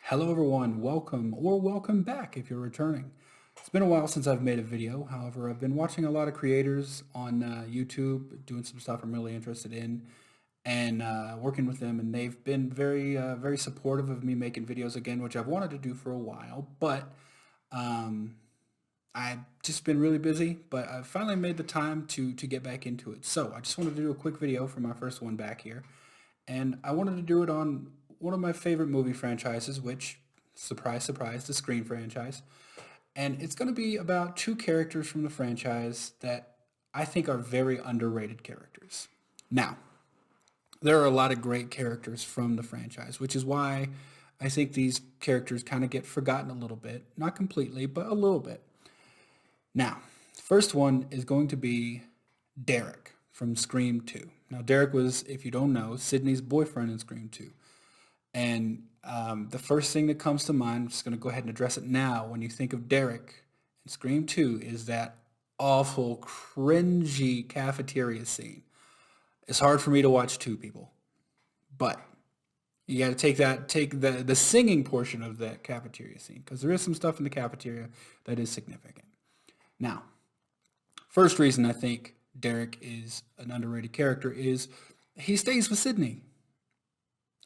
Hello everyone, welcome or welcome back if you're returning. It's been a while since I've made a video. However, I've been watching a lot of creators on YouTube, doing some stuff I'm really interested in, and working with them, and they've been very supportive of me making videos again, which I've wanted to do for a while, but um, I've just been really busy, but I've finally made the time to get back into it. So I just wanted to do a quick video for my first one back here. And I wanted to do it on one of my favorite movie franchises, which, surprise, surprise, the Scream franchise. And it's going to be about two characters from the franchise that I think are very underrated characters. Now, there are a lot of great characters from the franchise, which is why I think these characters kind of get forgotten a little bit. Not completely, but a little bit. Now, first one is going to be Derek from Scream 2. Now, Derek was, if you don't know, Sydney's boyfriend in Scream 2. And the first thing that comes to mind, I'm just going to go ahead and address it now, when you think of Derek in Scream 2, is that awful, cringy cafeteria scene. It's hard for me to watch two people, but you got to take the singing portion of that cafeteria scene, because there is some stuff in the cafeteria that is significant. Now, first reason I think Derek is an underrated character is he stays with Sydney.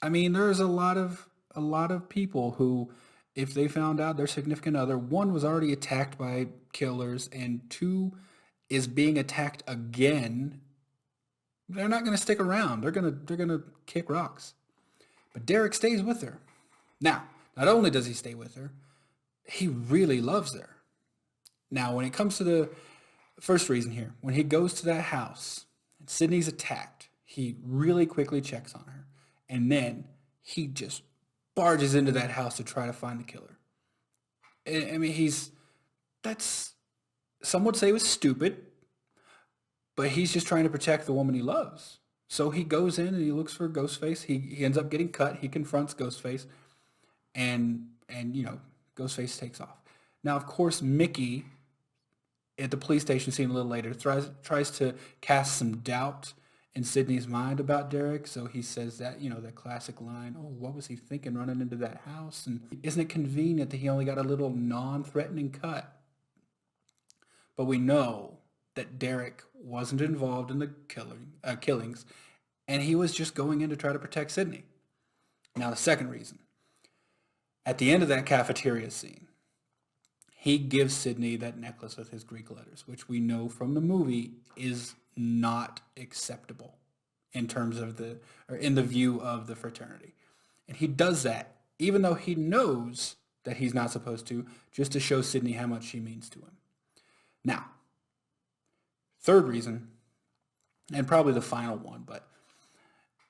I mean, there's a lot of people who, if they found out their significant other, one was already attacked by killers, and two is being attacked again, they're not going to stick around. They're gonna kick rocks. But Derek stays with her. Now, not only does he stay with her, he really loves her. Now, when it comes to the first reason here, when he goes to that house and Sydney's attacked, he really quickly checks on her. And then he just barges into that house to try to find the killer. I mean, that's, some would say it was stupid, but he's just trying to protect the woman he loves. So he goes in and he looks for Ghostface. He ends up getting cut. He confronts Ghostface, and Ghostface takes off. Now, of course, Mickey at the police station scene a little later tries to cast some doubt in Sydney's mind about Derek. So he says that classic line, "Oh, what was he thinking running into that house? And isn't it convenient that he only got a little non-threatening cut?" But we know that Derek wasn't involved in the killings, and he was just going in to try to protect Sydney. Now, the second reason, at the end of that cafeteria scene, he gives Sydney that necklace with his Greek letters, which we know from the movie is not acceptable in terms of or in the view of the fraternity. And he does that even though he knows that he's not supposed to, just to show Sydney how much she means to him. Now, third reason, and probably the final one, but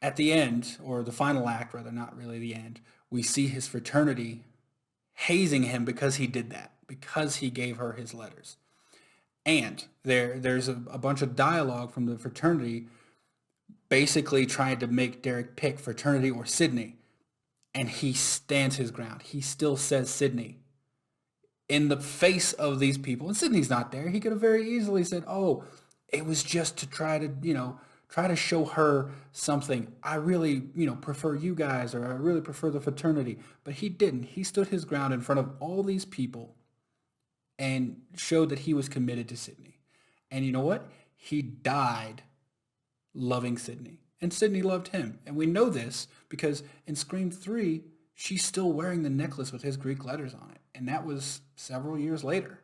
at the end, or the final act rather, not really the end, we see his fraternity hazing him because he did that, because he gave her his letters. And there's a bunch of dialogue from the fraternity basically trying to make Derek pick fraternity or Sydney. And he stands his ground. He still says Sydney in the face of these people. And Sydney's not there. He could have very easily said, "Oh, it was just to try to show her something. I really, prefer you guys, or I really prefer the fraternity." But he didn't. He stood his ground in front of all these people and showed that he was committed to Sydney. And you know what? He died loving Sydney. And Sydney loved him. And we know this because in Scream 3, she's still wearing the necklace with his Greek letters on it. And that was several years later.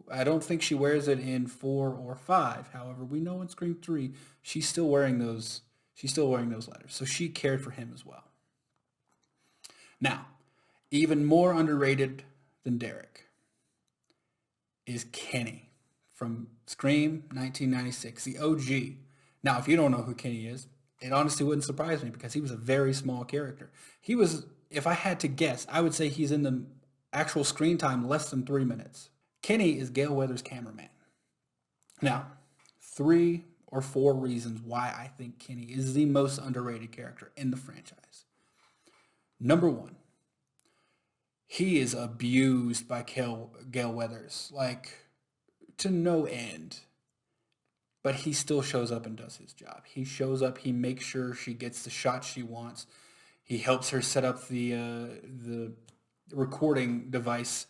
I don't think she wears it in 4 or 5. However, we know in Scream 3, she's still wearing those letters. So she cared for him as well. Now, even more underrated than Derek is Kenny from Scream 1996, the OG. Now, if you don't know who Kenny is, it honestly wouldn't surprise me because he was a very small character. He was, if I had to guess, I would say he's in the actual screen time less than 3 minutes. Kenny is Gale Weathers' cameraman. Now, 3 or 4 reasons why I think Kenny is the most underrated character in the franchise. Number one, he is abused by Gale Weathers, like to no end. But he still shows up and does his job. He shows up, he makes sure she gets the shot she wants. He helps her set up the recording device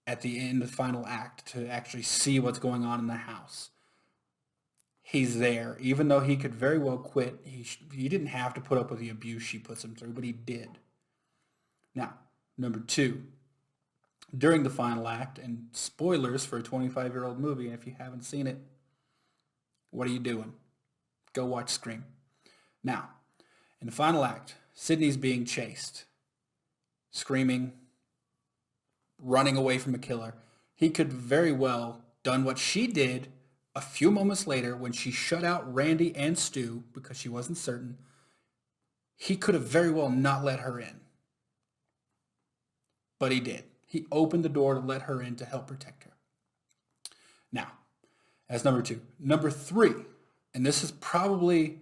at the end of the final act to actually see what's going on in the house. He's there, even though he could very well quit. He didn't have to put up with the abuse she puts him through, but he did. Now, number two, during the final act, and spoilers for a 25-year-old movie, and if you haven't seen it, what are you doing? Go watch Scream. Now, in the final act, Sidney's being chased, screaming, running away from a killer. He could very well done what she did a few moments later when she shut out Randy and Stu because she wasn't certain. He could have very well not let her in. But he did. He opened the door to let her in to help protect her. Now, that's number two. Number three, and this is probably,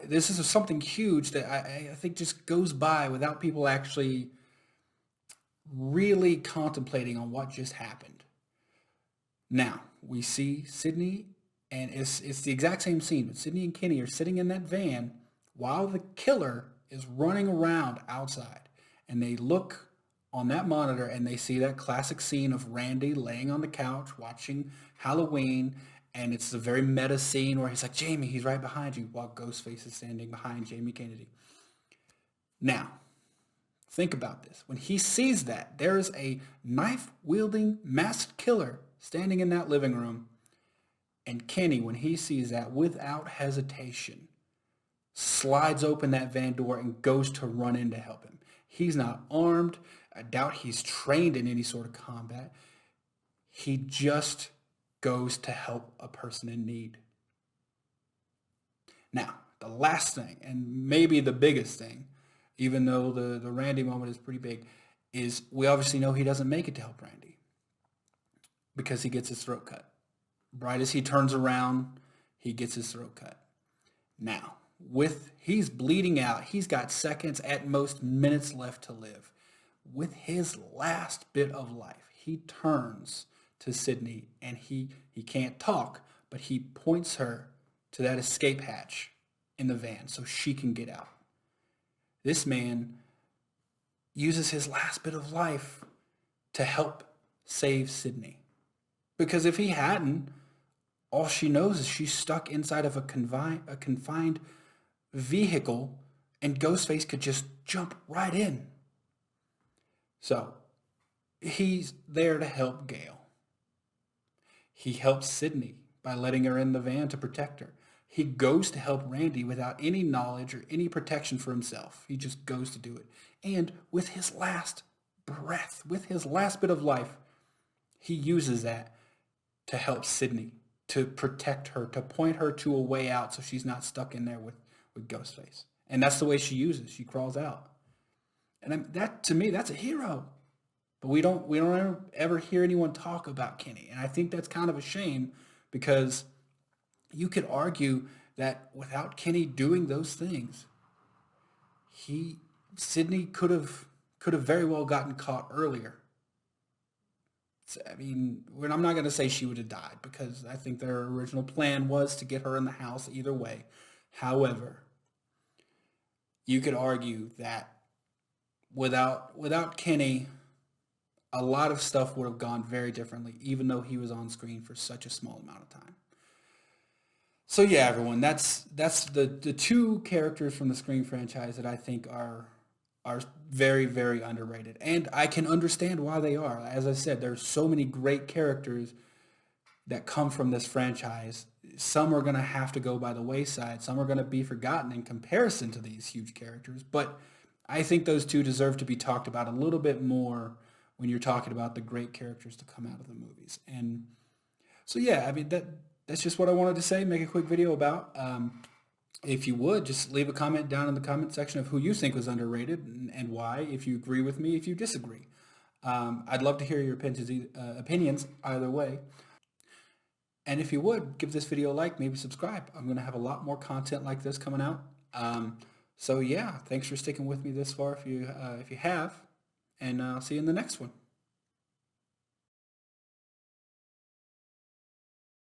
this is something huge that I think just goes by without people actually really contemplating on what just happened. Now, we see Sidney, and it's the exact same scene, but Sidney and Kenny are sitting in that van while the killer is running around outside. And they look on that monitor and they see that classic scene of Randy laying on the couch watching Halloween. And it's a very meta scene where he's like, Jamie, he's right behind you, while Ghostface is standing behind Jamie Kennedy. Now, think about this. When he sees that, there is a knife-wielding masked killer standing in that living room. And Kenny, when he sees that, without hesitation, slides open that van door and goes to run in to help him. He's not armed. I doubt he's trained in any sort of combat. He just goes to help a person in need. Now, the last thing, and maybe the biggest thing, even though the Randy moment is pretty big, is we obviously know he doesn't make it to help Randy because he gets his throat cut. Right as he turns around, he gets his throat cut. Now, he's bleeding out. He's got seconds, at most minutes left to live. With his last bit of life, he turns to Sidney, and he can't talk, but he points her to that escape hatch in the van so she can get out. This man uses his last bit of life to help save Sidney. Because if he hadn't, all she knows is she's stuck inside of a confined vehicle, and Ghostface could just jump right in. So, he's there to help Gail. He helps Sidney by letting her in the van to protect her. He goes to help Randy without any knowledge or any protection for himself. He just goes to do it. And with his last breath, with his last bit of life, he uses that to help Sidney, to protect her, to point her to a way out so she's not stuck in there with Ghostface. And that's the way she uses. She crawls out. And that, to me, that's a hero. But we don't ever hear anyone talk about Kenny. And I think that's kind of a shame, because you could argue that without Kenny doing those things, Sidney could have very well gotten caught earlier. I mean, I'm not going to say she would have died, because I think their original plan was to get her in the house either way. However, you could argue that without Kenny, a lot of stuff would have gone very differently, even though he was on screen for such a small amount of time. So yeah, everyone, that's the two characters from the Scream franchise that I think are very, very underrated. And I can understand why they are. As I said, there's so many great characters that come from this franchise. Some are going to have to go by the wayside. Some are going to be forgotten in comparison to these huge characters. But I think those two deserve to be talked about a little bit more when you're talking about the great characters to come out of the movies. And so yeah, I mean, that's just what I wanted to say, make a quick video about. If you would, just leave a comment down in the comment section of who you think was underrated and why, if you agree with me, if you disagree. I'd love to hear your opinions either way. And if you would, give this video a like, maybe subscribe. I'm going to have a lot more content like this coming out. So yeah, thanks for sticking with me this far if you have, and I'll see you in the next one.